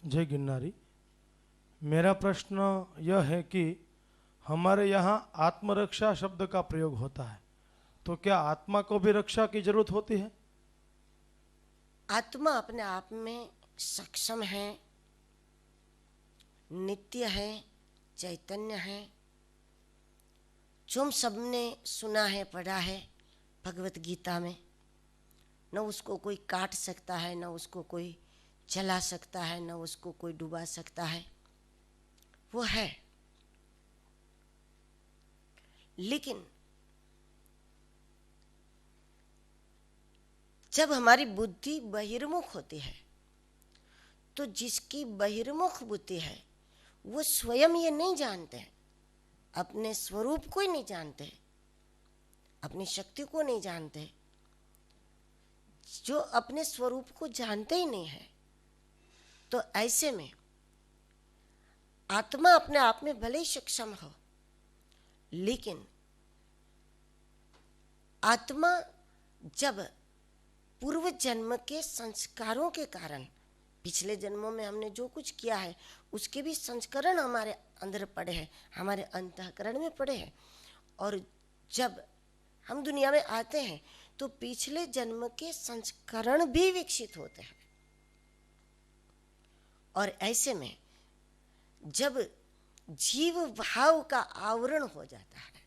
जय गिरनारी। मेरा प्रश्न यह है कि हमारे यहाँ आत्मरक्षा शब्द का प्रयोग होता है, तो क्या आत्मा को भी रक्षा की जरूरत होती है? आत्मा अपने आप में सक्षम है, नित्य है, चैतन्य है। जो हम सबने सुना है, पढ़ा है भगवत गीता में, न उसको कोई काट सकता है, न उसको कोई जला सकता है, न उसको कोई डुबा सकता है। वो है। लेकिन जब हमारी बुद्धि बहिर्मुख होती है, तो जिसकी बहिर्मुख बुद्धि है वो स्वयं ये नहीं जानते हैं, अपने स्वरूप को ही नहीं जानते, अपनी शक्ति को नहीं जानते। जो अपने स्वरूप को जानते ही नहीं है, तो ऐसे में आत्मा अपने आप में भले ही सक्षम हो, लेकिन आत्मा जब पूर्व जन्म के संस्कारों के कारण, पिछले जन्मों में हमने जो कुछ किया है उसके भी संस्करण हमारे अंदर पड़े हैं, हमारे अंतःकरण में पड़े हैं। और जब हम दुनिया में आते हैं तो पिछले जन्म के संस्करण भी विकसित होते हैं। और ऐसे में जब जीव भाव का आवरण हो जाता है,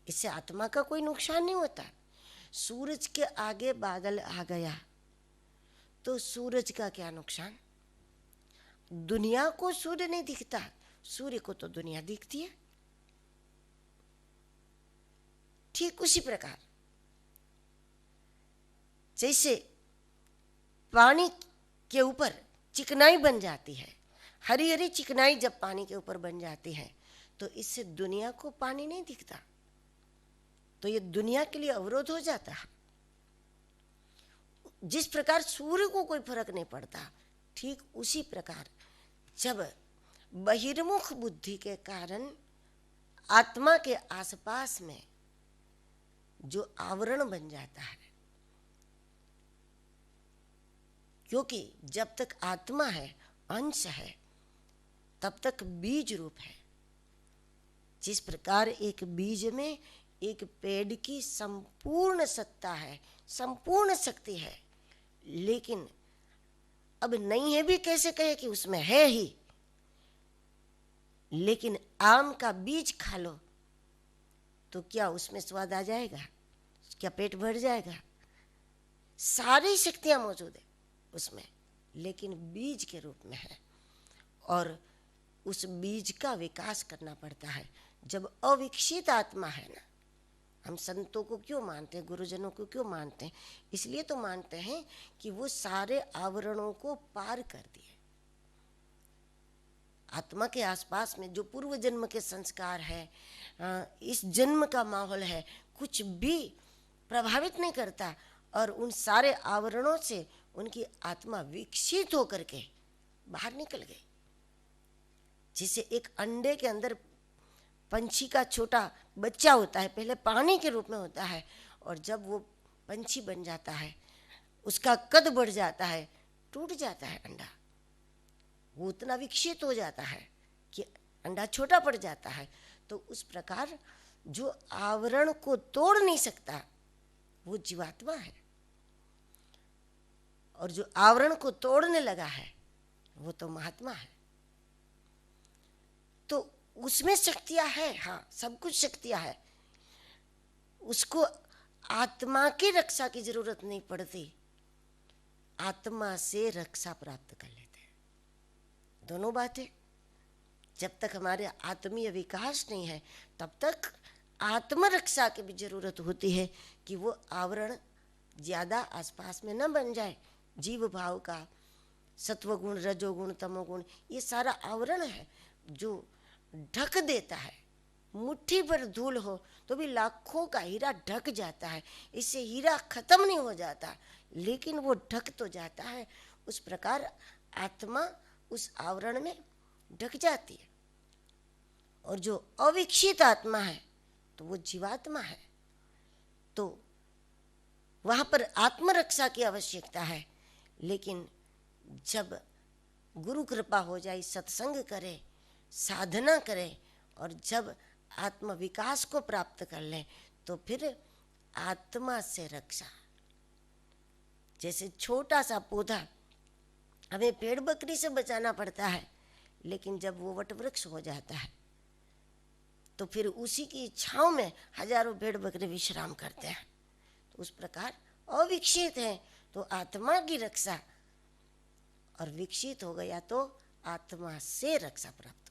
इससे आत्मा का कोई नुकसान नहीं होता। सूरज के आगे बादल आ गया तो सूरज का क्या नुकसान? दुनिया को सूर्य नहीं दिखता, सूर्य को तो दुनिया दिखती है। ठीक उसी प्रकार जैसे पानी के ऊपर चिकनाई बन जाती है, हरी हरी चिकनाई जब पानी के ऊपर बन जाती है, तो इससे दुनिया को पानी नहीं दिखता, तो ये दुनिया के लिए अवरोध हो जाता है। जिस प्रकार सूर्य को कोई फर्क नहीं पड़ता, ठीक उसी प्रकार जब बहिर्मुख बुद्धि के कारण आत्मा के आसपास में जो आवरण बन जाता है, क्योंकि जब तक आत्मा है, अंश है, तब तक बीज रूप है। जिस प्रकार एक बीज में एक पेड़ की संपूर्ण सत्ता है, संपूर्ण शक्ति है, लेकिन अब नहीं है भी कैसे कहे कि उसमें है ही। लेकिन आम का बीज खा लो तो क्या उसमें स्वाद आ जाएगा? क्या पेट भर जाएगा? सारी शक्तियां मौजूद है उसमें, लेकिन बीज के रूप में है, और उस बीज का विकास करना पड़ता है। जब अविकसित आत्मा है ना, हम संतों को क्यों मानते हैं, गुरुजनों को क्यों मानते हैं? इसलिए तो मानते हैं कि वो सारे आवरणों को पार कर दिए। आत्मा के आसपास में जो पूर्व जन्म के संस्कार है, इस जन्म का माहौल है, कुछ भी प्रभावित नहीं करता, और उन सारे आवरणों से उनकी आत्मा विकसित होकर के बाहर निकल गई। जिसे एक अंडे के अंदर पंछी का छोटा बच्चा होता है, पहले पानी के रूप में होता है, और जब वो पंछी बन जाता है, उसका कद बढ़ जाता है, टूट जाता है अंडा, वो उतना विकसित हो जाता है कि अंडा छोटा पड़ जाता है। तो उस प्रकार जो आवरण को तोड़ नहीं सकता वो जीवात्मा है, और जो आवरण को तोड़ने लगा है वो तो महात्मा है। तो उसमें शक्तियां है, हाँ, सब कुछ शक्तियां है, उसको आत्मा की रक्षा की जरूरत नहीं पड़ती, आत्मा से रक्षा प्राप्त कर लेते हैं। दोनों बातें, जब तक हमारे आत्मीय विकास नहीं है तब तक आत्मरक्षा की भी जरूरत होती है कि वो आवरण ज्यादा आसपास में न बन जाए। जीव भाव का सत्वगुण, रजोगुण, तमोगुण, ये सारा आवरण है जो ढक देता है। मुट्ठी भर धूल हो तो भी लाखों का हीरा ढक जाता है, इससे हीरा खत्म नहीं हो जाता, लेकिन वो ढक तो जाता है। उस प्रकार आत्मा उस आवरण में ढक जाती है, और जो अविकसित आत्मा है तो वो जीवात्मा है। तो वहाँ पर आत्मरक्षा की आवश्यकता है, लेकिन जब गुरु कृपा हो जाए, सत्संग करे, साधना करे, और जब आत्म विकास को प्राप्त कर ले तो फिर आत्मा से रक्षा। जैसे छोटा सा पौधा हमें पेड़ बकरी से बचाना पड़ता है, लेकिन जब वो वट वृक्ष हो जाता है तो फिर उसी की छांव में हजारों भेड़ बकरे विश्राम करते हैं। तो उस प्रकार अविकसित है तो आत्मा की रक्षा, और विकसित हो गया तो आत्मा से रक्षा प्राप्त